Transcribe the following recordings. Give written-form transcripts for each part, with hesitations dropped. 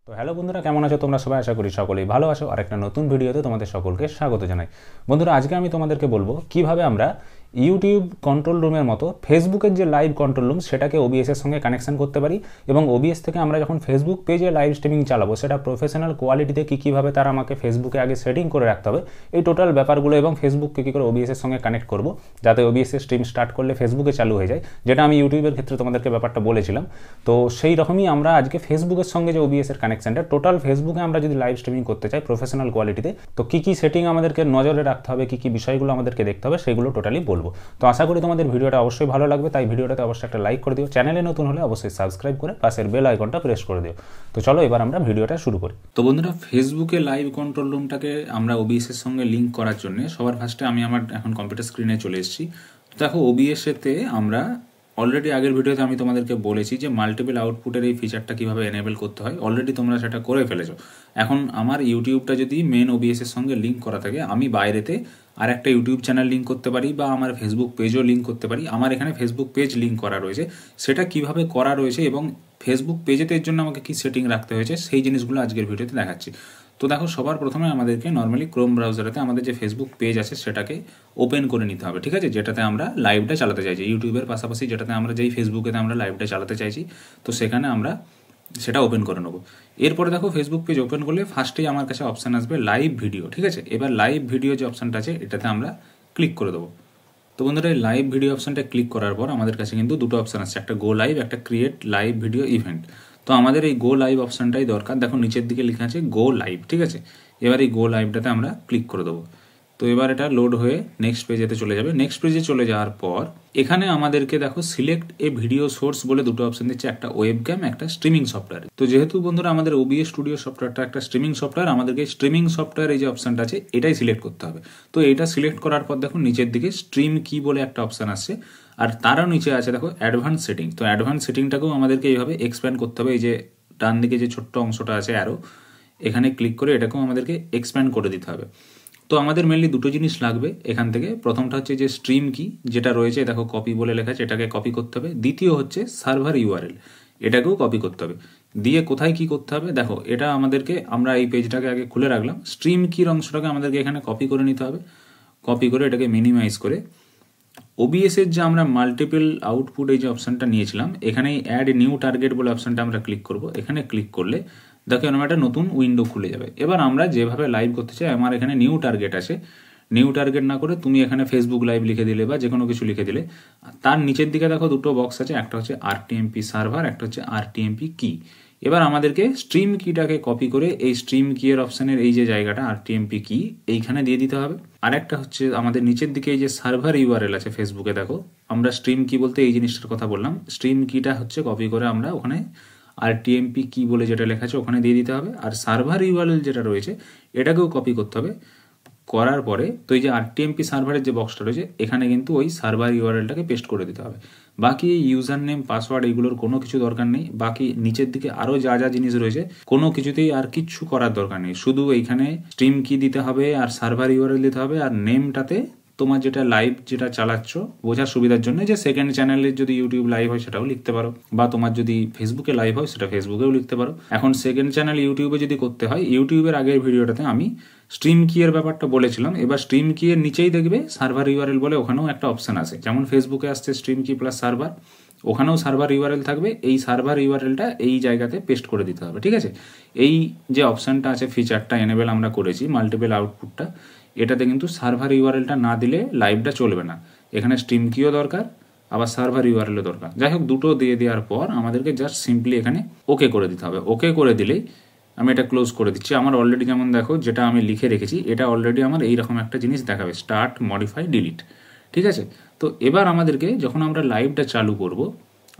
তো হ্যালো বন্ধুরা, কেমন আছো তোমরা সবাই? আশা করি সকলেই ভালো আছো। আর একটা নতুন ভিডিওতে তোমাদের সকলকে স্বাগত জানাই। বন্ধুরা, আজকে আমি তোমাদেরকে বলবো কিভাবে আমরা ইউটিউব কন্ট্রোল রুমের মতো ফেসবুকের যে লাইভ কন্ট্রোল রুম সেটাকে ওবিএসের সঙ্গে কানেকশন করতে পারি, এবং ওবিএস থেকে আমরা যখন ফেসবুক পেজে লাইভ স্ট্রিমিং চালাবো সেটা প্রফেশনাল কোয়ালিটিতে কীভাবে তারা আমাকে ফেসবুকে আগে সেটিং করে রাখতে হবে, এই টোটাল ব্যাপারগুলো, এবং ফেসবুককে কী করে ওবিএসের সঙ্গে কানেক্ট করবো যাতে ওবিএসের স্ট্রিম স্টার্ট করলে ফেসবুকে চালু হয়ে যায়, যেটা আমি ইউটিউবের ক্ষেত্রে তোমাদেরকে ব্যাপারটা বলেছিলাম। তো সেই রকমই আমরা আজকে ফেসবুকের সঙ্গে যে ওবিএসের কানেকশনটা টোটাল ফেসবুকে আমরা যদি লাইভ স্ট্রিমিং করতে চাই প্রফেশনাল কোয়ালিটিতে, তো কী কী সেটিং আমাদেরকে নজরে রাখতে হবে, কী কী বিষয়গুলো আমাদেরকে দেখতে হবে, সেগুলো টোটালি বলবো। তো আশা করি তোমাদের ভিডিওটা অবশ্যই ভালো লাগবে, তাই ভিডিওটাতে অবশ্যই একটা লাইক করে দিও। চ্যানেলে নতুন হলে অবশ্যই সাবস্ক্রাইব করে পাশের বেল আইকনটা প্রেস করে দিও। তো চলো এবার আমরা ভিডিওটা শুরু করি। তো বন্ধুরা, ফেসবুকে লাইভ কন্ট্রোল রুমটাকে আমরা ওবিএস এর সঙ্গে লিঙ্ক করার জন্য সবার ফার্স্টে আমি আমার এখন কম্পিউটার স্ক্রিনে চলে এসেছি। দেখো, ওবিএস এতে আমরা অলরেডি আগের ভিডিওতে আমি তোমাদেরকে বলেছি যে মাল্টিপল আউটপুটের এই ফিচারটা কীভাবে এনেবল করতে হয়, অলরেডি তোমরা সেটা করে ফেলেছো। এখন আমার ইউটিউবটা যদি মেন ওবিএস এর সঙ্গে লিঙ্ক করা থাকে, আমি বাইরেতে আর একটা ইউটিউব চ্যানেল লিঙ্ক করতে পারি বা আমার ফেসবুক পেজও লিঙ্ক করতে পারি। আমার এখানে ফেসবুক পেজ লিঙ্ক করা রয়েছে, সেটা কিভাবে করা রয়েছে এবং ফেসবুক পেজেতে এর জন্য আমাকে কী সেটিং রাখতে হয়েছে সেই জিনিসগুলো আজকের ভিডিওতে দেখাচ্ছি। তো দেখো, সবার প্রথমে আমাদেরকে নর্মালি ক্রোম ব্রাউজারেতে আমাদের যে ফেসবুক পেজ আছে সেটাকে ওপেন করে নিতে হবে, ঠিক আছে, যেটাতে আমরা লাইভটা চালাতে চাইছি। ইউটিউবের পাশাপাশি যেটাতে আমরা যেই ফেসবুকেতে আমরা লাইভটা চালাতে চাইছি, তো সেখানে আমরা সেটা ওপেন করে নেবো। এরপরে দেখো, ফেসবুক পেজ ওপেন করলে ফার্স্টেই আমার কাছে অপশান আসবে লাইভ ভিডিও, ঠিক আছে। এবার লাইভ ভিডিও যে অপশানটা আছে এটাতে আমরা ক্লিক করে দেবো। তো বন্ধুরা, এই লাইভ ভিডিও অপশানটা ক্লিক করার পর আমাদের কাছে কিন্তু দুটো অপশান আসছে, একটা গো লাইভ, একটা ক্রিয়েট লাইভ ভিডিও ইভেন্ট। তো আমাদের এই গো লাইভ অপশানটাই দরকার। দেখো, নিচের দিকে লেখা আছে গো লাইভ, ঠিক আছে। এবার এই গো লাইভটাতে আমরা ক্লিক করে দেবো। তো এবার এটা লোড হয়ে নেক্সট পেজেতে চলে যাবে। নেক্সট পেজে চলে যাওয়ার পর এখানে আমাদেরকে দেখো সিলেক্ট এ ভিডিও সোর্স বলে দুটো অপশন দিচ্ছে, একটা ওয়েবক্যাম, একটা স্ট্রিমিং সফটওয়্যার। তো যেহেতু বন্ধুরা আমাদের ওবিএস স্টুডিও সফটওয়্যারটা একটা স্ট্রিমিং সফটওয়্যার, আমাদেরকে স্ট্রিমিং সফটওয়্যার এই যে অপশনটা আছে এটাই সিলেক্ট করতে হবে। তো এটা সিলেক্ট করার পর দেখো নিচের দিকে স্ট্রিম কি বলে একটা অপশন আসছে, আর তারও নিচে আছে দেখো অ্যাডভান্স সেটিং। তো অ্যাডভান্স সেটিংটাকেও আমাদেরকে এইভাবে এক্সপ্যান্ড করতে হবে। এই যে ডান দিকে যে ছোট্ট অংশটা আছে অ্যারো, এখানে ক্লিক করে এটাকেও আমাদেরকে এক্সপ্যান্ড করে দিতে হবে। তো আমাদের মেনলি দুটো জিনিস লাগবে এখান থেকে। প্রথমটা হচ্ছে যে স্ট্রিম কি যেটা রয়েছে, দেখো কপি বলে লেখা আছে, এটাকে কপি করতে হবে। দ্বিতীয় হচ্ছে সার্ভার ইউআরএল, এটাকেও কপি করতে হবে। দিয়ে কোথায় কি করতে হবে দেখো, এটা আমাদেরকে, আমরা এই পেজটাকে আগে খুলে রাখলাম, স্ট্রিম কির অংশটাকে আমাদেরকে এখানে কপি করে নিতে হবে। কপি করে এটাকে মিনিমাইজ করে ওবিএস এর যে আমরা মাল্টিপল আউটপুট এই যে অপশনটা নিয়েছিলাম, এখানে অ্যাড নিউ টার্গেট বলে অপশনটা আমরা ক্লিক করব। এখানে ক্লিক করলে দেখো এরকম একটা নতুন উইন্ডো খুলে যাবে। এবার আমরা যেভাবে লাইভ করতে চাই, আমার এখানে নিউ টার্গেট আছে, নিউ টার্গেট না করে তুমি এখানে ফেসবুক লাইভ লিখে দিলে বা যে কোনো কিছু লিখে দিলে। তার নিচের দিকে দেখো দুটো বক্স আছে, একটা হচ্ছে আরটিএমপি সার্ভার, একটা হচ্ছে আরটিএমপি কি। এবার আমাদেরকে স্ট্রিম কিটাকে কপি করে এই স্ট্রিম কি এর অপশনের এই যে জায়গাটা আরটিএমপি কি এইখানে দিয়ে দিতে হবে। আর একটা হচ্ছে আমাদের নিচের দিকে এই যে সার্ভার ইউআরএল আছে ফেসবুকে, দেখো আমরা স্ট্রিম কি বলতে এই জিনিসটার কথা বললাম, স্ট্রিম কিটা হচ্ছে কপি করে আমরা ওখানে আরটিএমপি কি বলে যেটা লেখা আছে ওখানে দিয়ে দিতে হবে। আর সার্ভার ইউআরএল যেটা রয়েছে এটাকেও কপি করতে হবে। করার পরে তো এই যে আরটিএমপি সার্ভারের যে বক্সটা রয়েছে এখানে কিন্তু ওই সার্ভার ইউআরএলটাকে পেস্ট করে দিতে হবে। বাকি ইউজার নেম পাসওয়ার্ড এইগুলোর কোনো কিছু দরকার নেই। বাকি নিচের দিকে আরও যা যা জিনিস রয়েছে কোনো কিছুতেই আর কিচ্ছু করার দরকার নেই। শুধু এইখানে স্ট্রিম কি দিতে হবে আর সার্ভার ইউআরএল দিতে হবে, আর নেমটাতে তোমার যেটা লাইভ যেটা চালাচ্ছ বোঝার সুবিধার জন্য যে সেকেন্ড চ্যানেলের যদি ইউটিউব লাইভ হয় সেটাও লিখতে পারো, বা তোমার যদি ফেসবুকে লাইভ হয় সেটা ফেসবুকেও লিখতে পারো। এখন সেকেন্ড চ্যানেল ইউটিউবে যদি করতে হয়, ইউটিউবের আগের ভিডিওটাতে আমি স্ট্রিম কি এর ব্যাপারটা বলেছিলাম। এবার স্ট্রিম কি এর নিচেই দেখবে সার্ভার ইউআরএল বলে ওখানেও একটা অপশন আছে, যেমন ফেসবুকে আসছে স্ট্রিম কি প্লাস সার্ভার, ওখানেও সার্ভার ইউআরএল থাকবে। এই সার্ভার ইউআরএলটা এই জায়গাতে পেস্ট করে দিতে হবে, ঠিক আছে। এই যে অপশনটা আছে ফিচারটা এনেবেল আমরা করেছি মাল্টিপল আউটপুটটা, এটাতে কিন্তু সার্ভার ইউআরএলটা না দিলে লাইভটা চলবে না। এখানে স্ট্রিম কিও দরকার, আবার সার্ভার ইউআরএলও দরকার। যাই হোক, দুটো দিয়ে দেওয়ার পর আমাদেরকে জাস্ট সিম্পলি এখানে ওকে করে দিতে হবে। ওকে করে দিলেই আমি এটা ক্লোজ করে দিচ্ছি। আমার অলরেডি যেমন দেখো যেটা আমি লিখে রেখেছি এটা অলরেডি আমার এইরকম একটা জিনিস দেখাবে, স্টার্ট মডিফাই ডিলিট, ঠিক আছে। তো এবার আমাদেরকে যখন আমরা লাইভটা চালু করব,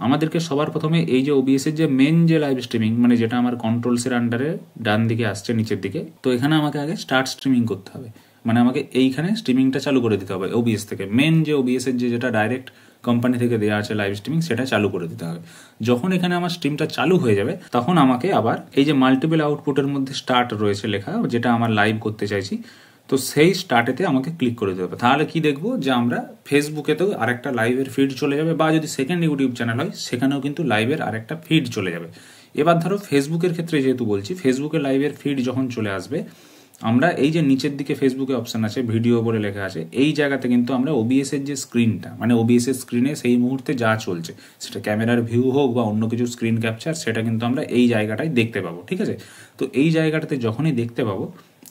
আমাদেরকে সবার প্রথমে এই যে ওবিএস এর যে মেন যে লাইভ স্ট্রিমিং মানে যেটা আমার কন্ট্রোলসের আন্ডারে ডান দিকে আসছে নিচের দিকে, তো এখানে আমাকে আগে স্টার্ট স্ট্রিমিং করতে হবে। মানে আমাকে এইখানে স্ট্রিমিংটা চালু করে দিতে হবে ওবিএস থেকে। মেন যে ওবিএস এর যেটা ডাইরেক্ট কোম্পানি থেকে দেওয়া আছে লাইভ স্ট্রিমিং, সেটা চালু করে দিতে হবে। যখন এখানে আমার স্ট্রিমটা চালু হয়ে যাবে তখন আমাকে আবার এই যে মাল্টিপল আউটপুটের মধ্যে স্টার্ট রয়েছে লেখা, যেটা আমার লাইভ করতে চাইছি, তো সেই স্টার্টেতে আমাকে ক্লিক করে দিতে হবে। তাহলে কি দেখবো যে আমরা ফেসবুকেতেও আরেকটা লাইভের ফিড চলে যাবে, বা যদি সেকেন্ড ইউটিউব চ্যানেল হয় সেখানেও কিন্তু লাইভের আরেকটা ফিড চলে যাবে। এবার ধরো ফেসবুকের ক্ষেত্রে যেহেতু বলছি, ফেসবুকে লাইভের ফিড যখন চলে আসবে, আমরা এই যে নিচের দিকে ফেসবুকে অপশান আছে ভিডিও বলে লেখা আছে, এই জায়গাতে কিন্তু আমরা ওবিএস এর যে স্ক্রিনটা, মানে ওবিএস এর স্ক্রিনে সেই মুহূর্তে যা চলছে, সেটা ক্যামেরার ভিউ হোক বা অন্য কিছু স্ক্রিন ক্যাপচার, সেটা কিন্তু আমরা এই জায়গাটায় দেখতে পাবো। ঠিক আছে, তো এই জায়গাটাতে যখনই দেখতে পাবো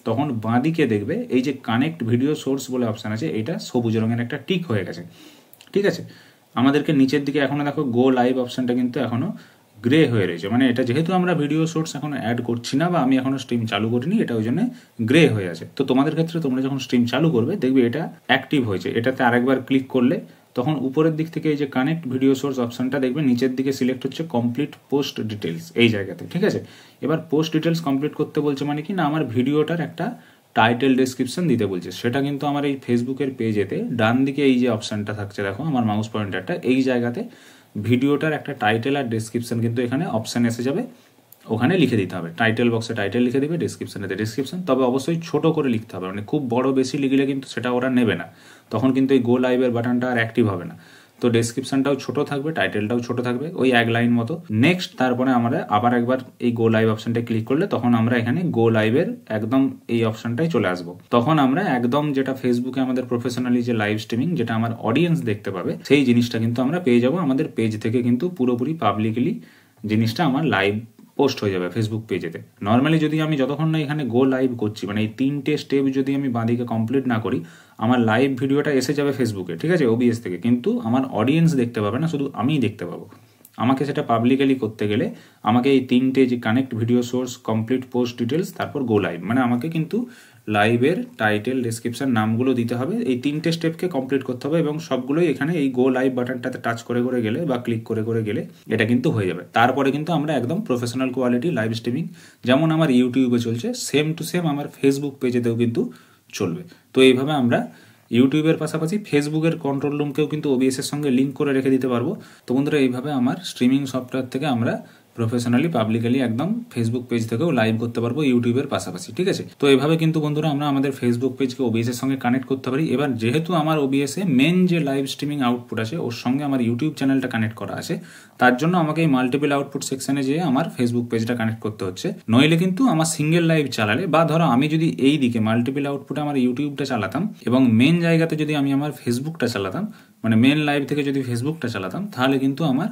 তখন বাঁদিকে দেখবে এই যে কানেক্ট ভিডিও সোর্স বলে অপশান আছে, এটা সবুজ রঙের একটা টিক হয়ে গেছে। ঠিক আছে, আমাদেরকে নিচের দিকে এখনো দেখো গো লাইভ অপশানটা কিন্তু এখনো গ্রে হয়ে রয়েছে, মানে এটা যেহেতু আমরা ভিডিও সোর্স এখনো অ্যাড করছি না বা আমি এখনো স্ট্রিম চালু করিনি, এটা ওই জন্য গ্রে হয়ে আছে। তো তোমাদের ক্ষেত্রে তোমরা যখন স্ট্রিম চালু করবে দেখবে এটা অ্যাক্টিভ হয়েছে, এটাতে আরেকবার ক্লিক করলে তখন উপরের দিক থেকে এই যে কানেক্ট ভিডিও সোর্স অপশানটা দেখবে নিচের দিকে সিলেক্ট হচ্ছে কমপ্লিট পোস্ট ডিটেলস এই জায়গাতে। ঠিক আছে, এবার পোস্ট ডিটেলস কমপ্লিট করতে বলছে মানে কি না, আমার ভিডিওটার একটা টাইটেল ডেসক্রিপশন দিতে বলছে। সেটা কিন্তু আমার এই ফেসবুকের পেজেতে ডান দিকে এই যে অপশানটা থাকছে দেখো আমার মাউস পয়েন্টারটা, এই জায়গাতে ভিডিওটার একটা টাইটেল আর ডেসক্রিপশন কিন্তু এখানে অপশান এসে যাবে, ওখানে লিখে দিতে হবে। টাইটেল বক্সে টাইটেল লিখে দিবে, ডেসক্রিপশনেতে ডেসক্রিপশন, তবে অবশ্যই ছোট করে লিখতে হবে, মানে খুব বড় বেশি লিখলে কিন্তু সেটা ওরা নেবে না, তখন কিন্তু এই গো লাইভের বাটনটা আর অ্যাক্টিভ হবে না। তো ডেসক্রিপশনটাও ছোট থাকবে, টাইটেলটাও ছোট থাকবে, ওই এক লাইন মতো। নেক্সট তারপরে আমরা আবার একবার এই গো লাইভ অপশনটা ক্লিক করলে তখন আমরা এখানে গো লাইভের একদম এই অপশনটাই চলে আসবো। তখন আমরা একদম যেটা ফেসবুকে আমাদের প্রফেশনালি যে লাইভ স্ট্রিমিং, যেটা আমার অডিয়েন্স দেখতে পাবে, সেই জিনিসটা কিন্তু আমরা পেয়ে যাবো আমাদের পেজ থেকে, কিন্তু পুরোপুরি পাবলিকলি জিনিসটা আমার লাইভ পোস্ট হয়ে যাবে ফেসবুক পেজেতে। নর্মালি যদি আমি যতক্ষণ না এখানে গো লাইভ করছি, মানে এই 3টে স্টেপ যদি আমি বাঁদিকে কমপ্লিট না করি, আমার লাইভ ভিডিওটা এসে যাবে ফেসবুকে, ঠিক আছে, ওবিএস থেকে, কিন্তু আমার অডিয়েন্স দেখতে পাবে না, শুধু আমিই দেখতে পাবো। আমাকে সেটা পাবলিকলি করতে গেলে আমাকে এই 3টে যে connect video source, complete post details, তারপর গো লাইভ, মানে আমাকে কিন্তু লাইভের টাইটেল, ডেসক্রিপশন, নামগুলো দিতে হবে, এই 3টে স্টেপকে কমপ্লিট করতে হবে এবং সবগুলোই এখানে এই গো লাইভ বাটনটাতে টাচ করে করে গেলে বা ক্লিক করে করে গেলে এটা কিন্তু হয়ে যাবে। তারপরে কিন্তু আমরা একদম প্রফেশনাল কোয়ালিটি লাইভ স্ট্রিমিং যেমন আমার ইউটিউবে চলছে, সেম টু সেম আমার ফেসবুক পেজেতেও কিন্তু চলবে। তো এইভাবে আমরা ইউটিউবের পাশাপাশি ফেসবুকের কন্ট্রোল রুমকেও কিন্তু ওবিএস এর সঙ্গে লিঙ্ক করে রেখে দিতে পারবো। তো বন্ধুরা, এইভাবে আমার স্ট্রিমিং সফটওয়্যার থেকে আমরা প্রফেশনালি পাবলিকলি একদম ফেসবুক পেজ থেকেও লাইভ করতে পারবো ইউটিউবের পাশাপাশি। ঠিক আছে, তো এইভাবে কিন্তু বন্ধুরা আমরা আমাদের ফেসবুক পেজকে ওবিএস এর সঙ্গে কানেক্ট করতে পারি। এবার যেহেতু আমার ওবিএস এ মেন যে লাইভ স্ট্রিমিং আউটপুট আছে ওর সঙ্গে আমার ইউটিউব চ্যানেলটা কানেক্ট করা আছে, তার জন্য আমাকে এই মাল্টিপল আউটপুট সেকশনে যেয়ে আমার ফেসবুক পেজটা কানেক্ট করতে হচ্ছে। নইলে কিন্তু আমার সিঙ্গেল লাইভ চালালে, বা ধরো আমি যদি এই দিকে মাল্টিপল আউটপুটে আমার ইউটিউবটা চালাতাম এবং মেন জায়গাতে যদি আমি আমার ফেসবুকটা চালাতাম, মানে মেন লাইভ থেকে যদি ফেসবুকটা চালাতাম, তাহলে কিন্তু আমার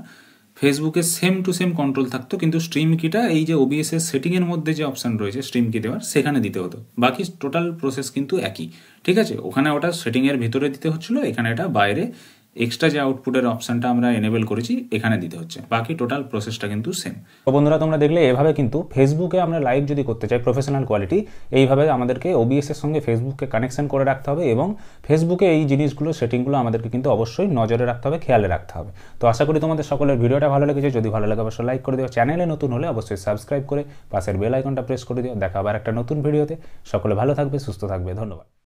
ফেসবুকে সেম টু সেম কন্ট্রোল থাকতো, কিন্তু স্ট্রিম কিটা এই যে ওবিএস এর সেটিং এর মধ্যে যে অপশন রয়েছে স্ট্রিম কি দেওয়ার, সেখানে দিতে হতো। বাকি টোটাল প্রসেস কিন্তু একই। ঠিক আছে, ওখানে ওটা সেটিং এর ভিতরে দিতে হচ্ছিল, এখানে এটা বাইরে এক্সট্রা যে আউটপুটের অপশনটা আমরা এনেবল করেছি এখানে দিতে হচ্ছে, বাকি টোটাল প্রসেসটা কিন্তু সেম। তো বন্ধুরা, তোমরা দেখলে এভাবে কিন্তু ফেসবুকে আমরা লাইভ যদি করতে চাই প্রফেশনাল কোয়ালিটি, এইভাবে আমাদেরকে ওবিএস এর সঙ্গে ফেসবুককে কানেকশন করে রাখতে হবে এবং ফেসবুকে এই জিনিসগুলো, সেটিংগুলো আমাদেরকে কিন্তু অবশ্যই নজরে রাখতে হবে, খেয়ালে রাখতে হবে। তো আশা করি তোমাদের সকলের ভিডিওটা ভালো লেগেছে। যদি ভালো লাগে অবশ্যই লাইক করে দিও, চ্যানেলে নতুন হলে অবশ্যই সাবস্ক্রাইব করে পাশের বেল আইকনটা প্রেস করে দিও। দেখা আবার একটা নতুন ভিডিওতে। সকলে ভালো থাকবে, সুস্থ থাকবে, ধন্যবাদ।